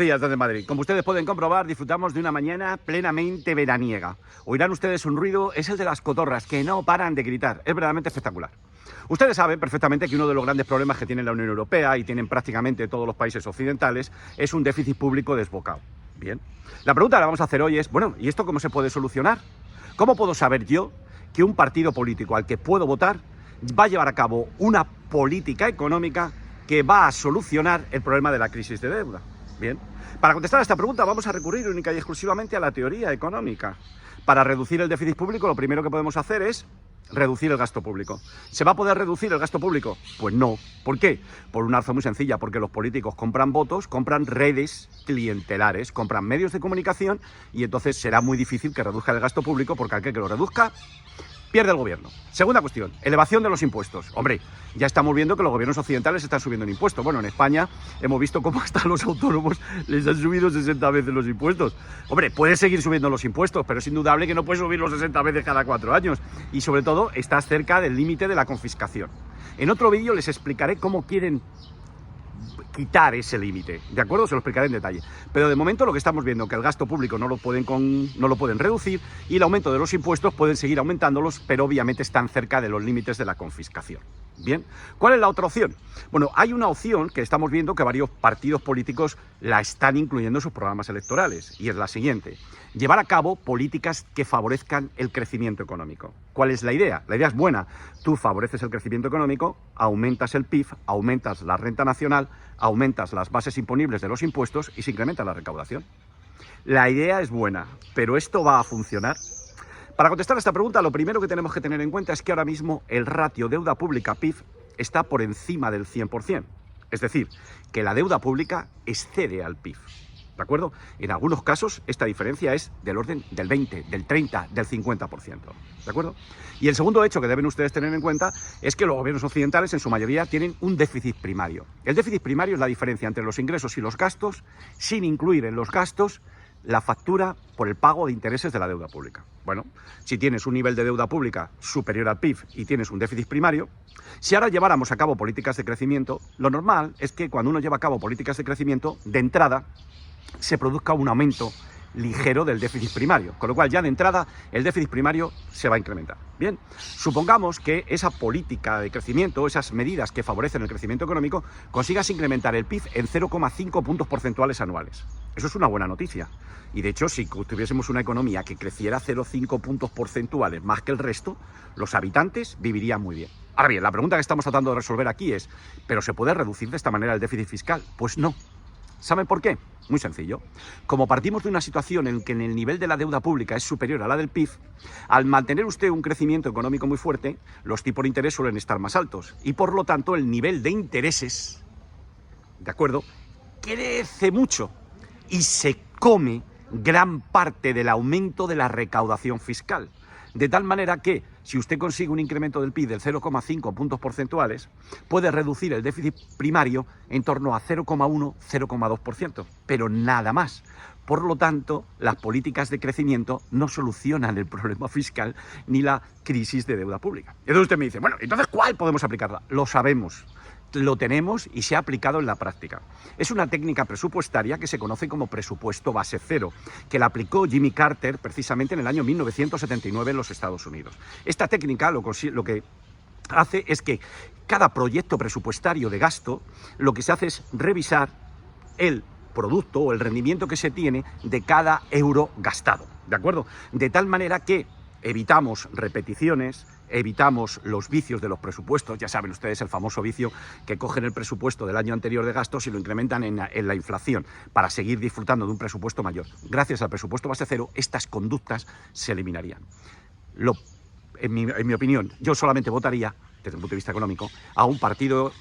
días desde Madrid. Como ustedes pueden comprobar, disfrutamos de una mañana plenamente veraniega. Oirán ustedes un ruido, es el de las cotorras, que no paran de gritar. Es verdaderamente espectacular. Ustedes saben perfectamente que uno de los grandes problemas que tiene la Unión Europea y tienen prácticamente todos los países occidentales es un déficit público desbocado. Bien. La pregunta que vamos a hacer hoy es, bueno, ¿y esto cómo se puede solucionar? ¿Cómo puedo saber yo que un partido político al que puedo votar va a llevar a cabo una política económica que va a solucionar el problema de la crisis de deuda? Bien, para contestar a esta pregunta vamos a recurrir única y exclusivamente a la teoría económica. Para reducir el déficit público, lo primero que podemos hacer es reducir el gasto público. ¿Se va a poder reducir el gasto público? Pues no. ¿Por qué? Por una razón muy sencilla, porque los políticos compran votos, compran redes clientelares, compran medios de comunicación y entonces será muy difícil que reduzca el gasto público porque aquel que lo reduzca pierde el gobierno. Segunda cuestión, elevación de los impuestos. Hombre, ya estamos viendo que los gobiernos occidentales están subiendo en impuestos. Bueno, en España hemos visto cómo hasta los autónomos les han subido 60 veces los impuestos. Hombre, puede seguir subiendo los impuestos, pero es indudable que no puede subirlos 60 veces cada 4 años. Y sobre todo, estás cerca del límite de la confiscación. En otro vídeo les explicaré cómo quieren quitar ese límite, ¿de acuerdo? Se lo explicaré en detalle. Pero de momento lo que estamos viendo es que el gasto público no lo pueden reducir y el aumento de los impuestos pueden seguir aumentándolos, pero obviamente están cerca de los límites de la confiscación. Bien, ¿cuál es la otra opción? Bueno, hay una opción que estamos viendo que varios partidos políticos la están incluyendo en sus programas electorales y es la siguiente: llevar a cabo políticas que favorezcan el crecimiento económico. ¿Cuál es la idea? La idea es buena. Tú favoreces el crecimiento económico, aumentas el PIB, aumentas la renta nacional, aumentas las bases imponibles de los impuestos y se incrementa la recaudación. La idea es buena, pero ¿esto va a funcionar? Para contestar a esta pregunta, lo primero que tenemos que tener en cuenta es que ahora mismo el ratio deuda pública-PIB está por encima del 100%. Es decir, que la deuda pública excede al PIB. ¿De acuerdo? En algunos casos esta diferencia es del orden del 20, del 30, del 50%. ¿De acuerdo? Y el segundo hecho que deben ustedes tener en cuenta es que los gobiernos occidentales en su mayoría tienen un déficit primario. El déficit primario es la diferencia entre los ingresos y los gastos, sin incluir en los gastos la factura por el pago de intereses de la deuda pública. Bueno, si tienes un nivel de deuda pública superior al PIB y tienes un déficit primario, si ahora lleváramos a cabo políticas de crecimiento, lo normal es que cuando uno lleva a cabo políticas de crecimiento, de entrada, se produzca un aumento ligero del déficit primario, con lo cual ya de entrada el déficit primario se va a incrementar. Bien, supongamos que esa política de crecimiento, esas medidas que favorecen el crecimiento económico, consigas incrementar el PIB en 0,5 puntos porcentuales anuales. Eso es una buena noticia. Y de hecho, si tuviésemos una economía que creciera 0,5 puntos porcentuales más que el resto, los habitantes vivirían muy bien. Ahora bien, la pregunta que estamos tratando de resolver aquí es, ¿pero se puede reducir de esta manera el déficit fiscal? Pues no. ¿Saben por qué? Muy sencillo. Como partimos de una situación en que el nivel de la deuda pública es superior a la del PIB, al mantener usted un crecimiento económico muy fuerte, los tipos de interés suelen estar más altos y por lo tanto el nivel de intereses, ¿de acuerdo?, crece mucho y se come gran parte del aumento de la recaudación fiscal. De tal manera que, si usted consigue un incremento del PIB del 0,5 puntos porcentuales, puede reducir el déficit primario en torno a 0,1, 0,2%, pero nada más. Por lo tanto, las políticas de crecimiento no solucionan el problema fiscal ni la crisis de deuda pública. Entonces usted me dice, bueno, entonces ¿cuál podemos aplicarla? Lo sabemos. Lo tenemos y se ha aplicado en la práctica. Es una técnica presupuestaria que se conoce como presupuesto base cero, que la aplicó Jimmy Carter precisamente en el año 1979 en los Estados Unidos. Esta técnica lo que hace es que cada proyecto presupuestario de gasto, lo que se hace es revisar el producto o el rendimiento que se tiene de cada euro gastado, ¿de acuerdo? De tal manera que evitamos repeticiones, evitamos los vicios de los presupuestos. Ya saben ustedes el famoso vicio que cogen el presupuesto del año anterior de gastos y lo incrementan en la inflación para seguir disfrutando de un presupuesto mayor. Gracias al presupuesto base cero, estas conductas se eliminarían. En mi opinión, yo solamente votaría, desde un punto de vista económico, a un partido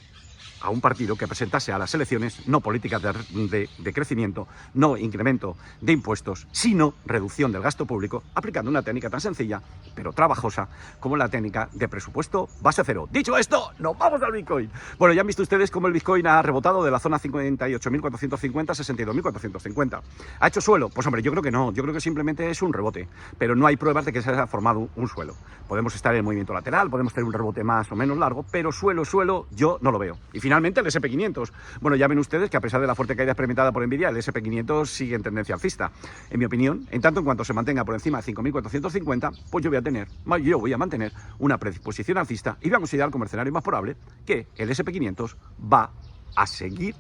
que presentase a las elecciones no políticas de crecimiento, no incremento de impuestos, sino reducción del gasto público, aplicando una técnica tan sencilla, pero trabajosa, como la técnica de presupuesto base cero. Dicho esto, nos vamos al Bitcoin. Bueno, ya han visto ustedes cómo el Bitcoin ha rebotado de la zona 58.450 a 62.450. ¿Ha hecho suelo? Pues hombre, yo creo que no. Yo creo que simplemente es un rebote, pero no hay pruebas de que se haya formado un suelo. Podemos estar en el movimiento lateral, podemos tener un rebote más o menos largo, pero suelo, yo no lo veo. Y finalmente el SP500. Bueno, ya ven ustedes que a pesar de la fuerte caída experimentada por Nvidia, el SP500 sigue en tendencia alcista. En mi opinión, en tanto en cuanto se mantenga por encima de 5.450, pues yo voy a mantener una predisposición alcista y voy a considerar como escenario más probable que el SP500 va a seguir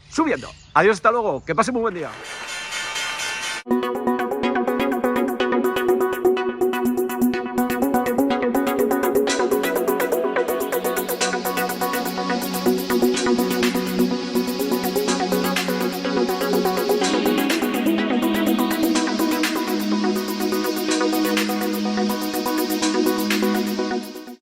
subiendo. Adiós, hasta luego, que pase muy buen día.